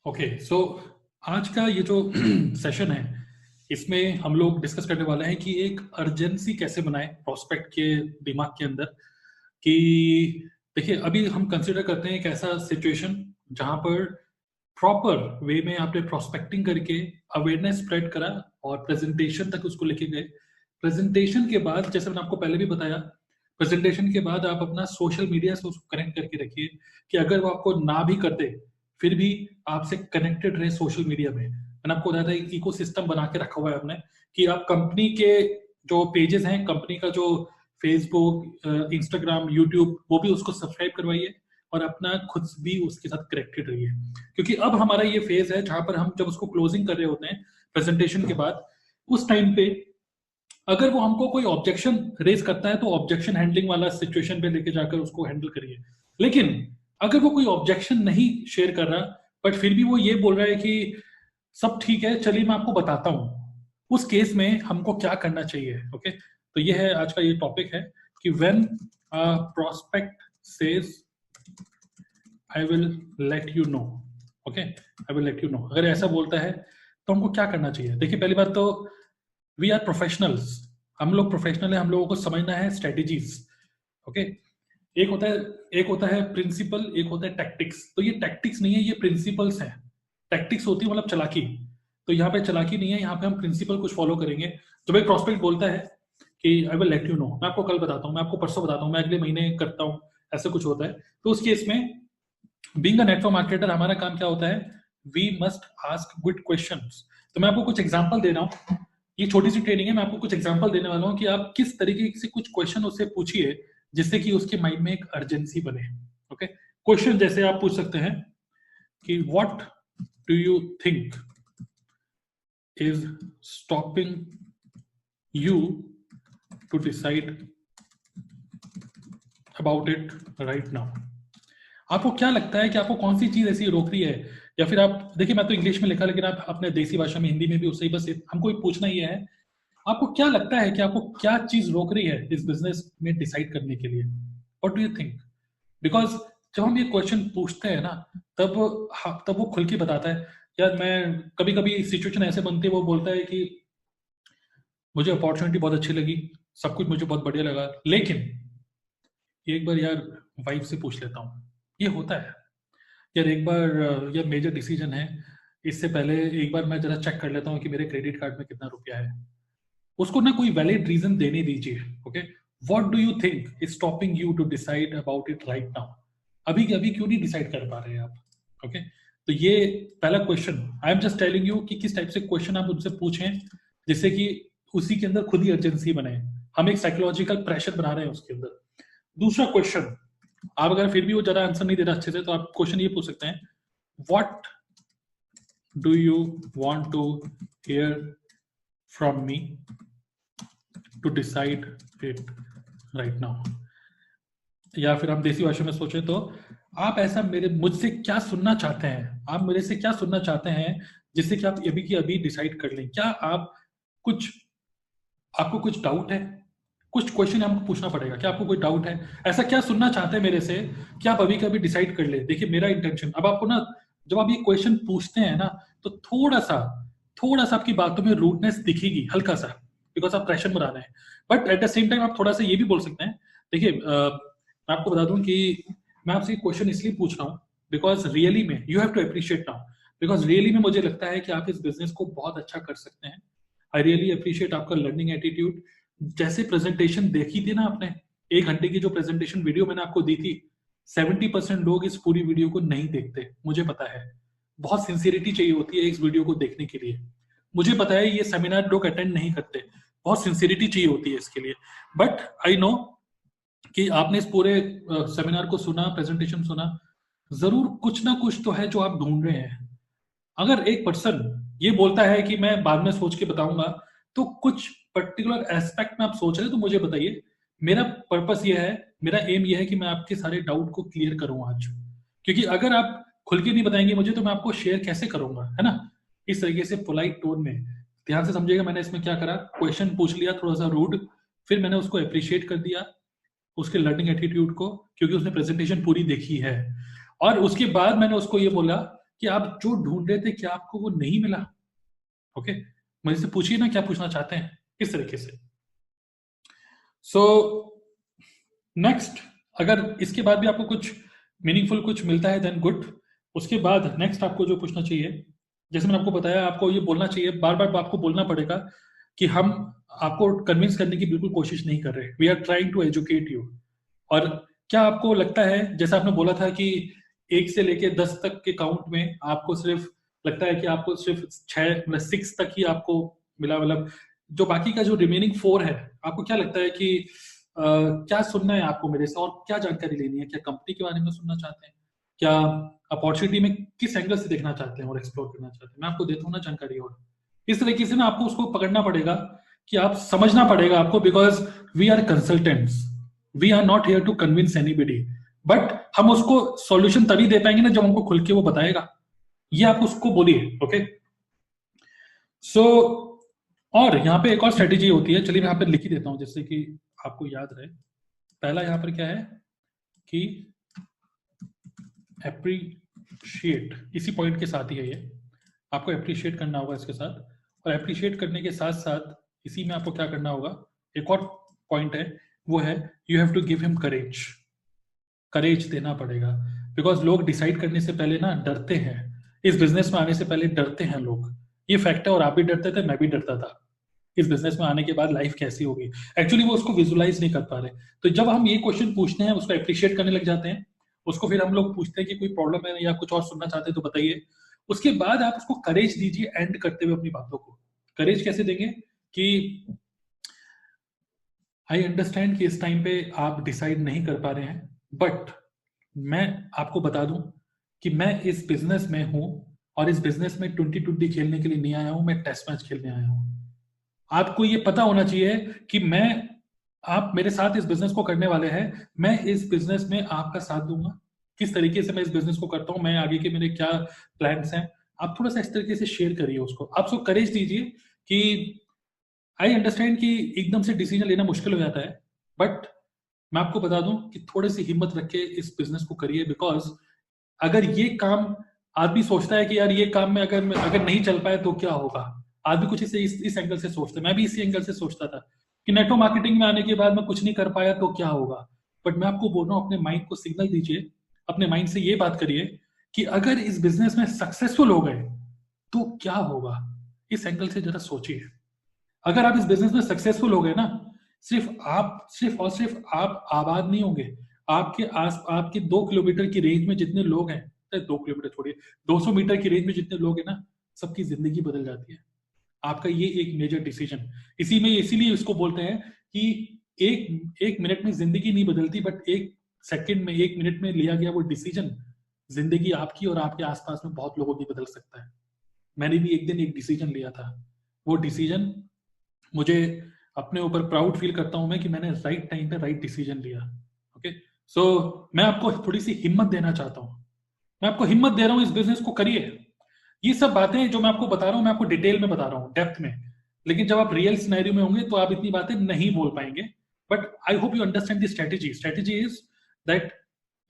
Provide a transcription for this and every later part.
Okay so आज का ये जो सेशन है इसमें हम लोग डिस्कस करने वाले हैं कि एक अर्जेंसी कैसे बनाए प्रोस्पेक्ट के दिमाग के अंदर कि देखिए अभी हम कंसिडर करते हैं एक ऐसा सिचुएशन जहां पर प्रॉपर वे में आपने प्रोस्पेक्टिंग करके अवेयरनेस स्प्रेड करा और प्रेजेंटेशन तक उसको लेके गए। प्रेजेंटेशन के बाद जैसे मैंने आपको पहले भी बताया, प्रेजेंटेशन के बाद आप अपना सोशल मीडिया से उसको कनेक्ट करके रखिए कि अगर वो आपको ना भी करते फिर भी आपसे कनेक्टेड रहे सोशल मीडिया में। मैंने आपको बताया था एक इकोसिस्टम बना के रखा हुआ है हमने कि आप कंपनी के जो पेजेस हैं, कंपनी का जो फेसबुक, इंस्टाग्राम, यूट्यूब, वो भी उसको सब्सक्राइब करवाइए और अपना खुद भी उसके साथ कनेक्टेड रहिए। क्योंकि अब हमारा ये फेज है जहां पर हम जब उसको क्लोजिंग कर रहे होते हैं प्रेजेंटेशन के बाद, उस टाइम पे अगर वो हमको कोई ऑब्जेक्शन रेज करता है तो ऑब्जेक्शन हैंडलिंग वाला सिचुएशन पे लेके जाकर उसको हैंडल करिए। लेकिन अगर वो कोई ऑब्जेक्शन नहीं शेयर कर रहा बट फिर भी वो ये बोल रहा है कि सब ठीक है, चलिए मैं आपको बताता हूं, उस केस में हमको क्या करना चाहिए। ओके, तो ये है आज का ये टॉपिक है कि when prospect says I will let you know. Okay, I will let you know, अगर ऐसा बोलता है तो हमको क्या करना चाहिए। देखिए पहली बात तो वी आर प्रोफेशनल्स, हम लोग प्रोफेशनल है, हम लोगों को समझना है स्ट्रेटेजीज। ओके, एक होता है प्रिंसिपल, एक होता है टैक्टिक्स। तो ये टैक्टिक्स नहीं है, ये प्रिंसिपल्स हैं। टैक्टिक्स होती है मतलब चालाकी, तो यहाँ पे चालाकी नहीं है, यहाँ पे हम प्रिंसिपल कुछ फॉलो करेंगे। जब एक प्रोस्पेक्ट बोलता है कि I will let you know, मैं आपको कल बताता हूँ, मैं आपको परसों बताता हूँ, मैं अगले महीने करता हूँ, ऐसा कुछ होता है, तो उस केस में बीइंग अ नेटवर्क मार्केटर हमारा काम क्या होता है, we must ask good questions. तो मैं आपको कुछ एग्जांपल दे रहा हूँ, ये छोटी सी ट्रेनिंग है, मैं आपको कुछ एग्जांपल देने वाला हूँ कि आप किस तरीके से कुछ क्वेश्चन उससे पूछिए जिससे कि उसके माइंड में एक अर्जेंसी बने। ओके, क्वेश्चन जैसे आप पूछ सकते हैं कि what do you think is stopping you to decide about it right now. आपको क्या लगता है कि आपको कौन सी चीज ऐसी रोक रही है, या फिर आप देखिए मैं तो इंग्लिश में लिखा, लेकिन आप अपने देसी भाषा में हिंदी में भी उससे ही बस हमको पूछना ही है, आपको क्या लगता है कि आपको क्या चीज रोक रही है इस बिजनेस में डिसाइड करने के लिए। What do you think? Because जब हम ये क्वेश्चन पूछते हैं ना, तब वो खुल के बताता है। यार मैं कभी कभी सिचुएशन ऐसे बनती है, वो बोलता है कि मुझे अपॉर्चुनिटी बहुत अच्छी लगी, सब कुछ मुझे बहुत बढ़िया लगा, लेकिन एक बार यार वाइफ से पूछ लेता हूँ। ये होता है यार, एक बार ये मेजर डिसीजन है, इससे पहले एक बार मैं जरा चेक कर लेता हूँ कि मेरे क्रेडिट कार्ड में कितना रुपया है। उसको ना कोई वैलिड रीजन देने दीजिए। Okay, what do you think is stopping you to decide about it right now. अभी के अभी क्यों नहीं डिसाइड कर पा रहे हैं आप। ओके, तो ये पहला question, I am just telling you कि किस टाइप से क्वेश्चन आप उनसे पूछें जिससे कि उसी के अंदर खुद ही अर्जेंसी बने, हम एक साइकोलॉजिकल प्रेशर बना रहे हैं उसके अंदर। दूसरा क्वेश्चन, आप अगर फिर भी वो ज्यादा आंसर नहीं दे रहा अच्छे से, तो आप क्वेश्चन ये पूछ सकते हैं, what do you want to hear from me to decide it right now. या फिर हम देसी भाषा में सोचे तो आप ऐसा मेरे मुझसे क्या सुनना चाहते हैं, आप मेरे से क्या सुनना चाहते हैं जिससे कि आप अभी की अभी डिसाइड कर लें। क्या आप कुछ, आपको कुछ डाउट है, कुछ क्वेश्चन हमको पूछना पड़ेगा, क्या आपको कोई डाउट है, ऐसा क्या सुनना चाहते हैं मेरे से कि आप अभी का अभी डिसाइड कर ले। देखिए मेरा इंटेंशन, अब आपको ना जब आप ये क्वेश्चन पूछते हैं ना, तो थोड़ा सा आपकी बातों में रूडनेस दिखेगी हल्का सा, बिकॉज आप प्रेशर में आ रहे हैं। But at the same time आप थोड़ा सा ये भी बोल सकते हैं, देखिए मैं आपको बता दूं कि मैं आपसे क्वेश्चन इसलिए पूछ रहा हूँ बिकॉज रियली में you have to appreciate now, because really में मुझे लगता है कि आप इस बिजनेस को बहुत अच्छा कर सकते हैं। आई रियली अप्रिशिएट आपका लर्निंग एटीट्यूड। जैसे प्रेजेंटेशन देखी थी ना आपने, 1 घंटे की जो प्रेजेंटेशन वीडियो मैंने आपको दी थी, 70% लोग इस पूरी वीडियो को नहीं देखते, मुझे पता है। बहुत सिंसियरिटी चाहिए होती है इस वीडियो को देखने के लिए। मुझे पता है ये सेमिनार लोग अटेंड नहीं करते, बहुत सिंसियरिटी चाहिए होती है इसके लिए। बट आई नो कि आपने इस पूरे सेमिनार को सुना, प्रेजेंटेशन सुना, जरूर कुछ ना कुछ तो है जो आप ढूंढ रहे हैं। अगर एक पर्सन ये बोलता है कि मैं बाद में सोच के बताऊंगा, तो कुछ पर्टिकुलर एस्पेक्ट में आप सोच रहे हैं, तो मुझे बताइए। मेरा पर्पस ये है, मेरा एम ये है कि मैं आपके सारे डाउट को क्लियर करूं आज। क्योंकि अगर आप खुल के नहीं बताएंगे मुझे, तो मैं आपको शेयर कैसे करूंगा, है ना। इस तरीके से पोलाइट टोन में, ध्यान से समझिएगा मैंने इसमें क्या करा। क्वेश्चन पूछ लिया थोड़ा सा रूड, फिर मैंने उसको अप्रिशिएट कर दिया, उसके लर्निंग एटीट्यूड को, क्योंकि उसने प्रेजेंटेशन पूरी देखी है। और उसके बाद मैंने उसको ये बोला कि आप जो ढूंढ रहे थे क्या आपको वो नहीं मिला? ओके, मुझे से पूछिए ना क्या पूछना चाहते हैं इस तरीके से। सो नेक्स्ट, अगर इसके बाद भी आपको कुछ मीनिंगफुल कुछ मिलता है देन गुड। उसके बाद नेक्स्ट आपको जो पूछना चाहिए, जैसे मैंने आपको बताया, आपको ये बोलना चाहिए, बार बार आपको बोलना पड़ेगा कि हम आपको कन्विंस करने की बिल्कुल कोशिश नहीं कर रहे, we are trying to educate you. और क्या आपको लगता है, जैसा आपने बोला था कि 1 से लेके 10 तक के काउंट में आपको सिर्फ लगता है कि आपको सिर्फ 6 मतलब 6 तक ही आपको मिला, मतलब जो बाकी का जो रिमेनिंग 4 है, आपको क्या लगता है कि क्या सुनना है आपको मेरे से, और क्या जानकारी लेनी है? क्या कंपनी के बारे में सुनना चाहते हैं, क्या अपॉर्चुनिटी में किस एंगल से देखना चाहते हैं और एक्सप्लोर करना चाहते हैं? मैं आपको देता हूँ ना जानकारी। और इस तरीके से ना आपको उसको पकड़ना पड़ेगा कि आप समझना पड़ेगा आपको, because we are consultants, we are not here to convince anybody, but हम उसको सॉल्यूशन तभी दे पाएंगे ना जब हमको खुल के वो बताएगा। ये आप उसको बोलिए। ओके, सो और यहाँ पे एक और स्ट्रेटेजी होती है, चलिए मैं यहाँ पे लिख ही देता हूँ जिससे कि आपको याद रहे। पहला यहाँ पर क्या है कि एप्रिशिएट, इसी पॉइंट के साथ ही है ये, आपको एप्रिशिएट करना होगा इसके साथ। और एप्रिशिएट करने के साथ साथ इसी में आपको क्या करना होगा, एक और पॉइंट है, वो है you have to give him courage. Courage देना पड़ेगा, बिकॉज लोग डिसाइड करने से पहले ना डरते हैं, इस बिजनेस में आने से पहले डरते हैं लोग, ये फैक्ट है। और आप भी डरते थे, मैं भी डरता था इस बिजनेस में आने के बाद लाइफ कैसी होगी। एक्चुअली वो उसको विजुलाइज नहीं कर पा रहे। तो जब हम ये क्वेश्चन पूछते हैं, उसको अप्रिशिएट करने लग जाते हैं, उसको फिर हम लोग पूछते हैं कि कोई प्रॉब्लम है या कुछ और सुनना चाहते हैं तो बताइए। उसके बाद आप उसको करेज दीजिए एंड करते हुए अपनी बातों को। करेज कैसे देंगे कि आई अंडरस्टैंड कि इस टाइम पे आप डिसाइड नहीं कर पा रहे हैं, बट मैं आपको बता दूं कि मैं इस बिजनेस में हूं, और इस बिजनेस में 2020 खेलने के लिए नहीं आया हूं, मैं टेस्ट मैच खेलने आया हूं। आपको ये पता होना चाहिए कि मैं, आप मेरे साथ इस बिजनेस को करने वाले हैं, मैं इस बिजनेस में आपका साथ दूंगा। किस तरीके से मैं इस बिजनेस को करता हूं, मैं आगे के मेरे क्या प्लान्स हैं, आप थोड़ा सा इस तरीके से शेयर करिए उसको। आप उसको करेज दीजिए कि आई अंडरस्टैंड कि एकदम से डिसीजन लेना मुश्किल हो जाता है, बट मैं आपको बता दूं कि थोड़ी सी हिम्मत रख के इस बिजनेस को करिए। बिकॉज अगर ये काम, आदमी सोचता है कि यार ये काम में अगर अगर नहीं चल पाए तो क्या होगा, आदमी कुछ इस एंगल से सोचता है, मैं भी इसी एंगल से सोचता था कि नेटवर्क मार्केटिंग में आने के बाद मैं कुछ नहीं कर पाया तो क्या होगा। बट मैं आपको बोल रहा हूँ, अपने माइंड को सिग्नल दीजिए, अपने माइंड से ये बात करिए कि अगर इस बिजनेस में सक्सेसफुल हो गए तो क्या होगा। इस एंगल से जरा सोचिए। अगर आप इस बिजनेस में सक्सेसफुल हो गए ना, सिर्फ और सिर्फ आप आबाद नहीं होंगे, आपके आस, आपके 2 किलोमीटर की रेंज में जितने लोग हैं, 2 किलोमीटर छोड़िए, 200 मीटर की रेंज में जितने लोग हैं ना, सबकी जिंदगी बदल जाती है। आपका ये एक मेजर डिसीजन, इसी में इसीलिए इसको बोलते हैं कि एक एक मिनट में जिंदगी नहीं बदलती, बट 1 सेकंड में, 1 मिनट में लिया गया वो डिसीजन जिंदगी आपकी और आपके आसपास में बहुत लोगों की बदल सकता है। मैंने भी एक दिन एक डिसीजन लिया था, वो डिसीजन, मुझे अपने ऊपर प्राउड फील करता हूं मैं कि मैंने राइट टाइम पे राइट डिसीजन लिया। ओके, सो मैं आपको थोड़ी सी हिम्मत देना चाहता हूं, मैं आपको हिम्मत दे रहा हूं, इस बिजनेस को करिए। ये सब बातें जो मैं आपको बता रहा हूं, मैं आपको डिटेल में बता रहा हूं, डेप्थ में। लेकिन जब आप रियल सिनेरियो में होंगे तो आप इतनी बातें नहीं बोल पाएंगे। But I hope you understand the strategy. Strategy is that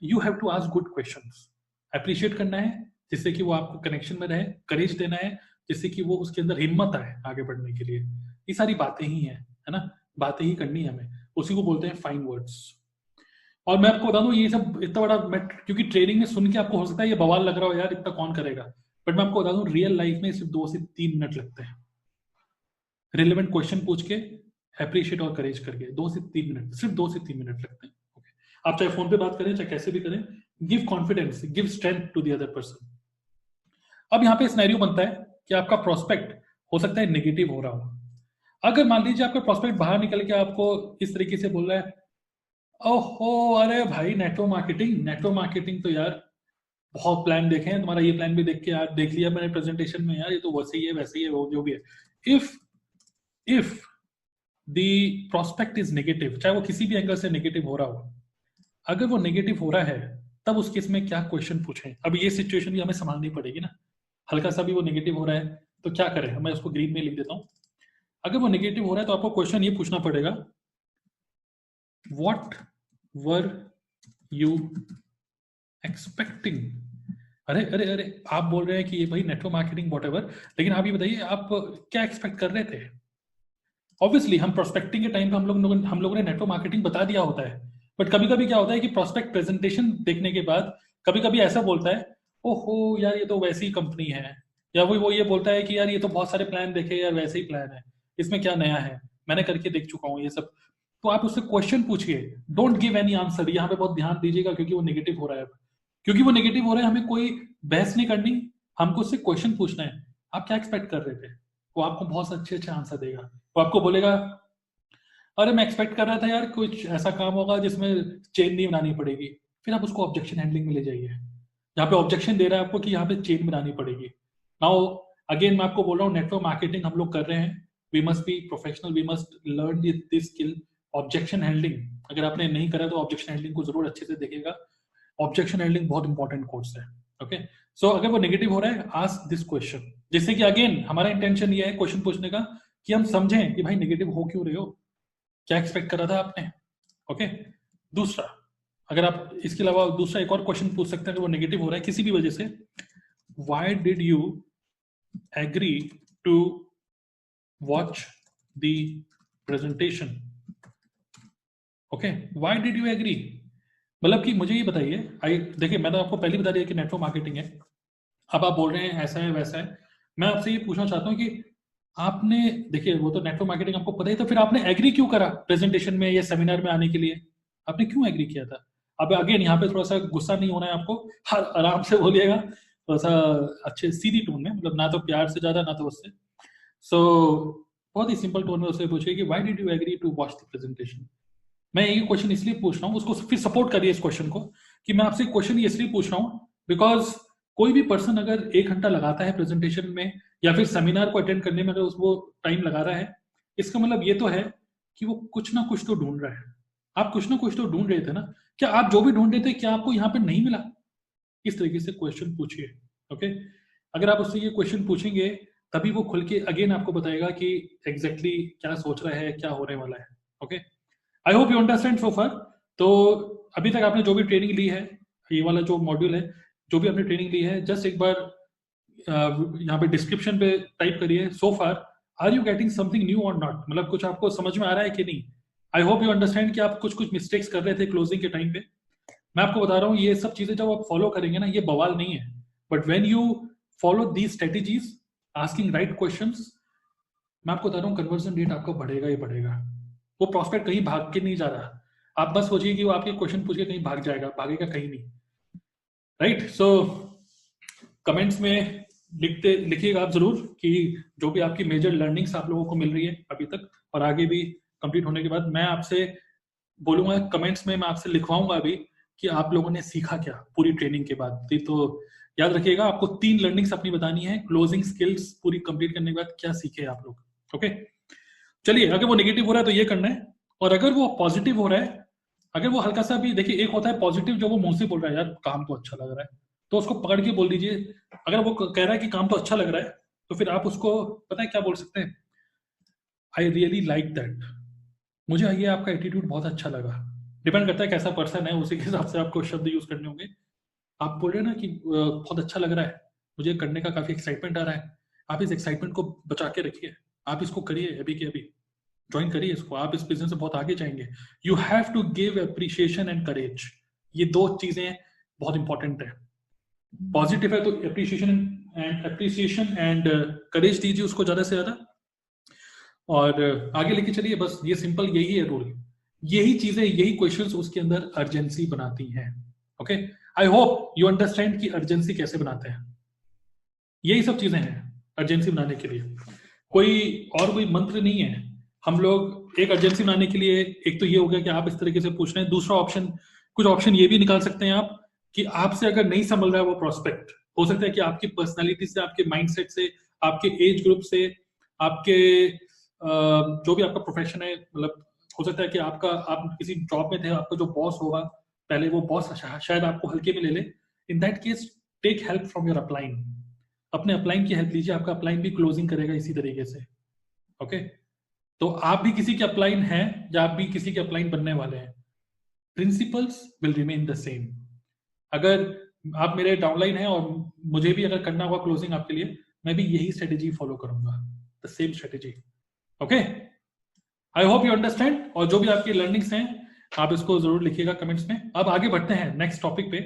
you have to ask good questions, appreciate करना है जिससे कि वो आपको कनेक्शन में रहे, करेज देना है जिससे कि वो उसके अंदर हिम्मत आए आगे बढ़ने के लिए। ये सारी बातें ही हैं, है ना, बातें ही करनी है हमें, उसी को बोलते हैं फाइन वर्ड्स। और मैं आपको बता दूं, ये सब इतना बड़ा, मैं क्योंकि ट्रेनिंग में सुन के आपको हो सकता है ये बवाल लग रहा हो, यार इतना कौन करेगा, बट मैं आपको बता दूं रियल लाइफ में सिर्फ 2 से 3 मिनट लगते हैं रिलेवेंट क्वेश्चन पूछ के, अप्रिशिएट और करेज करके। 2 से 3 मिनट, सिर्फ 2 से 3 मिनट लगते हैं। okay? आप चाहे फोन पे बात करें चाहे कैसे भी करें, give confidence, give strength to the other person. अब यहाँ पे सिनेरियो बनता है कि आपका प्रोस्पेक्ट हो सकता है नेगेटिव हो रहा हो। अगर मान लीजिए आपका प्रोस्पेक्ट बाहर निकल के आपको इस तरीके से बोल रहा है, ओहो अरे भाई नेटवर्क मार्केटिंग तो यार बहुत प्लान देखे हैं तुम्हारा, ये प्लान भी देख के यार, देख लिया मैंने प्रेजेंटेशन में, यार ये तो वैसे ही है वैसे ही है, वो जो भी है। If the prospect is negative, चाहे वो किसी भी एंगल से नेगेटिव हो रहा हो, अगर वो नेगेटिव हो रहा है तब उस केस में क्या क्वेश्चन पूछें। अब ये सिचुएशन भी हमें संभालनी पड़ेगी ना, हल्का सा भी वो नेगेटिव हो रहा है तो क्या करें। मैं उसको ग्रीन में लिख देता हूं। अगर वो नेगेटिव हो रहा है तो आपको क्वेश्चन ये पूछना पड़ेगा, व्हाट वर यू एक्सपेक्टिंग। अरे अरे अरे, आप बोल रहे हैं कि ये भाई नेटवर्क मार्केटिंग व्हाटएवर, लेकिन आप ये बताइए आप क्या एक्सपेक्ट कर रहे थे? ऑब्वियसली हम प्रोस्पेक्टिंग के टाइम पे हम लोगों ने नेटवर्क मार्केटिंग बता दिया होता है, बट कभी कभी क्या होता है कि प्रोस्पेक्ट प्रेजेंटेशन देखने के बाद कभी कभी ऐसा बोलता है, ओहो यार ये तो वैसी कंपनी है, या वो ये बोलता है कि यार ये तो बहुत सारे प्लान देखे यार, वैसे ही प्लान है, इसमें क्या नया है, मैंने करके देख चुका हूँ ये सब। तो आप उससे क्वेश्चन पूछिए, डोंट गिव एनी आंसर। यहाँ पे बहुत ध्यान दीजिएगा क्योंकि वो नेगेटिव हो रहा है अब। क्योंकि वो नेगेटिव हो रहा है, हमें कोई बहस नहीं करनी, हमको उससे क्वेश्चन पूछना है। आप क्या एक्सपेक्ट कर रहे थे? वो आपको बहुत अच्छे अच्छे आंसर देगा। वो आपको बोलेगा, अरे मैं एक्सपेक्ट कर रहा था यार कुछ ऐसा काम होगा जिसमें चेन नहीं बनानी पड़ेगी। फिर आप उसको ऑब्जेक्शन हैंडलिंग में ले जाइए, यहाँ पे ऑब्जेक्शन दे रहा है आपको कि यहाँ पे चेन बनानी पड़ेगी। नाउ अगेन मैं आपको बोल रहा हूँ, नेटवर्क मार्केटिंग हम लोग कर रहे हैं, we must be professional, we must learn this skill, objection handling. अगर आपने नहीं करा तो ऑब्जेक्शन हैंडलिंग को जरूर अच्छे से देखिएगा। ऑब्जेक्शन हैंडलिंग बहुत इंपॉर्टेंट कोर्स है। ओके, सो अगर वो नेगेटिव हो रहा है, आस्क दिस क्वेश्चन, जिससे कि अगेन हमारा इंटेंशन ये है क्वेश्चन पूछने का कि हम समझें कि भाई नेगेटिव हो क्यों रहे हो, क्या एक्सपेक्ट करा था आपने। ओके, दूसरा, अगर आप इसके अलावा दूसरा एक और क्वेश्चन पूछ सकते हैं कि वो नेगेटिव हो रहा है किसी भी वजह से, why did you agree to watch the presentation? Okay, why did you agree, मतलब कि मुझे ये बताइए, आई देखिए मैं तो आपको पहले बता दिया कि नेटवर्क मार्केटिंग है, अब आप बोल रहे हैं ऐसा है वैसा है। मैं आपसे ये पूछना चाहता हूँ कि आपने, देखिए वो तो नेटवर्क मार्केटिंग आपको पता ही, तो फिर आपने एग्री क्यों करा प्रेजेंटेशन में या सेमिनार में आने के लिए? आपने क्यों एग्री किया था? अब अगेन यहाँ पे थोड़ा सा गुस्सा नहीं होना है आपको, हर आराम से बोलिएगा, थोड़ा सा अच्छे सीधी टोन में, मतलब ना तो प्यार से ज्यादा ना तो उससे। सो बहुत ही सिंपल टोन में उससे पूछिए कि why did you agree to watch the presentation. मैं ये क्वेश्चन इसलिए पूछ रहा हूँ, उसको फिर सपोर्ट करिए इस क्वेश्चन को, कि मैं आपसे क्वेश्चन इसलिए पूछ रहा हूँ बिकॉज कोई भी पर्सन अगर 1 घंटा लगाता है प्रेजेंटेशन में या फिर सेमिनार को अटेंड करने में, अगर उसको टाइम लगा रहा है, इसका मतलब ये तो है कि वो कुछ ना कुछ तो ढूंढ रहा है। आप कुछ ना कुछ तो ढूंढ रहे थे ना, क्या आप जो भी ढूंढ रहे थे क्या आपको यहाँ पे नहीं मिला? इस तरीके से क्वेश्चन पूछिए। ओके, अगर आप उससे ये क्वेश्चन पूछेंगे तभी वो खुल के अगेन आपको बताएगा कि एग्जैक्टली क्या सोच रहा है, क्या होने वाला है। Okay, I hope you understand so far. तो अभी तक आपने जो भी ट्रेनिंग ली है, ये वाला जो मॉड्यूल है, जो भी आपने ट्रेनिंग ली है, जस्ट एक बार यहाँ पे डिस्क्रिप्शन पे टाइप करिए, so far are you getting something new और नॉट, मतलब कुछ आपको समझ में आ रहा है कि नहीं। आई होप यू अंडरस्टैंड कि आप कुछ कुछ मिस्टेक्स कर रहे थे क्लोजिंग के टाइम पे। मैं आपको बता रहा हूँ ये सब चीजें जब आप फॉलो करेंगे ना, ये बवाल नहीं है, but when you follow these strategies, asking right questions, मैं आपको बता रहा हूँ कन्वर्जन रेट आपका बढ़ेगा ही बढ़ेगा। वो प्रॉस्पेक्ट कहीं भाग के नहीं जा रहा, आप बस सोचिए कि वो आपके क्वेश्चन पूछ के कहीं भाग जाएगा, भागेगा कहीं नहीं। राइट, सो कमेंट्स में लिखिएगा आप जरूर कि जो भी आपकी मेजर लर्निंग्स आप लोगों को मिल रही है अभी तक और आगे भी कंप्लीट होने के बाद। मैं आपसे बोलूंगा कमेंट्स में, मैं आपसे लिखवाऊंगा अभी कि आप लोगों ने सीखा क्या पूरी ट्रेनिंग के बाद। तो याद रखिएगा, आपको 3 लर्निंग्स अपनी बतानी है क्लोजिंग स्किल्स पूरी कंप्लीट करने के बाद, क्या सीखे आप लोग। ओके, चलिए, अगर वो नेगेटिव हो रहा है तो ये करना है, और अगर वो पॉजिटिव हो रहा है, अगर वो हल्का सा भी, देखिए एक होता है पॉजिटिव जो वो मुंह से बोल रहा है यार काम तो अच्छा लग रहा है, तो उसको पकड़ के बोल दीजिए। अगर वो कह रहा है कि काम तो अच्छा लग रहा है, तो फिर आप उसको पता है क्या बोल सकते हैं, आई रियली लाइक दैट, मुझे ये आपका एटीट्यूड बहुत अच्छा लगा। डिपेंड करता है कैसा पर्सन है, उसी के हिसाब से आपको शब्द यूज करने होंगे। आप बोल रहे हैं ना कि बहुत अच्छा लग रहा है, मुझे करने का काफी एक्साइटमेंट आ रहा है, आप इस एक्साइटमेंट को बचा के रखिए, आप इसको करिए अभी के अभी, ज्वाइन करिए इसको, आप इस बिजनेस से बहुत आगे जाएंगे। You have to give appreciation and courage, ये 2 चीजें बहुत इंपॉर्टेंट है। पॉजिटिव है तो अप्रिसिएशन एंड करेज दीजिए उसको ज्यादा से ज्यादा, और आगे लेके चलिए। बस ये सिंपल यही है रूल, यही चीजें, यही क्वेश्चंस उसके अंदर अर्जेंसी बनाती हैं। Okay, I hope you understand कि अर्जेंसी कैसे बनाते हैं। यही सब चीजें हैं अर्जेंसी बनाने के लिए, कोई मंत्र नहीं है। हम लोग एक अर्जेंसी बनाने के लिए, एक तो ये हो गया कि आप इस तरीके से पूछ रहे हैं, दूसरा ऑप्शन, कुछ ऑप्शन ये भी निकाल सकते हैं आप कि आपसे अगर नहीं संभल रहा है वो प्रोस्पेक्ट, हो सकता है कि आपकी पर्सनालिटी से, आपके माइंडसेट से, आपके एज ग्रुप से, आपके जो भी आपका प्रोफेशन है, मतलब हो सकता है कि आप किसी जॉब में थे, आपका जो बॉस होगा पहले, वो बॉस शायद आपको हल्के में ले ले। In that case take help from your upline, अपने अपलाइन की हेल्प लीजिए, आपका अपलाइन भी क्लोजिंग करेगा इसी तरीके से। ओके, तो आप भी किसी के अपलाइन हैं या आप भी किसी के अपलाइन बनने वाले हैं, principles will remain the same. अगर आप मेरे डाउनलाइन हैं और मुझे भी अगर करना होगा क्लोजिंग आपके लिए, मैं भी यही स्ट्रेटेजी फॉलो करूंगा, the same strategy. Okay, I hope you understand. और जो भी आपकी लर्निंग्स हैं आप इसको जरूर लिखिएगा कमेंट्स में। अब आगे बढ़ते हैं नेक्स्ट टॉपिक पे।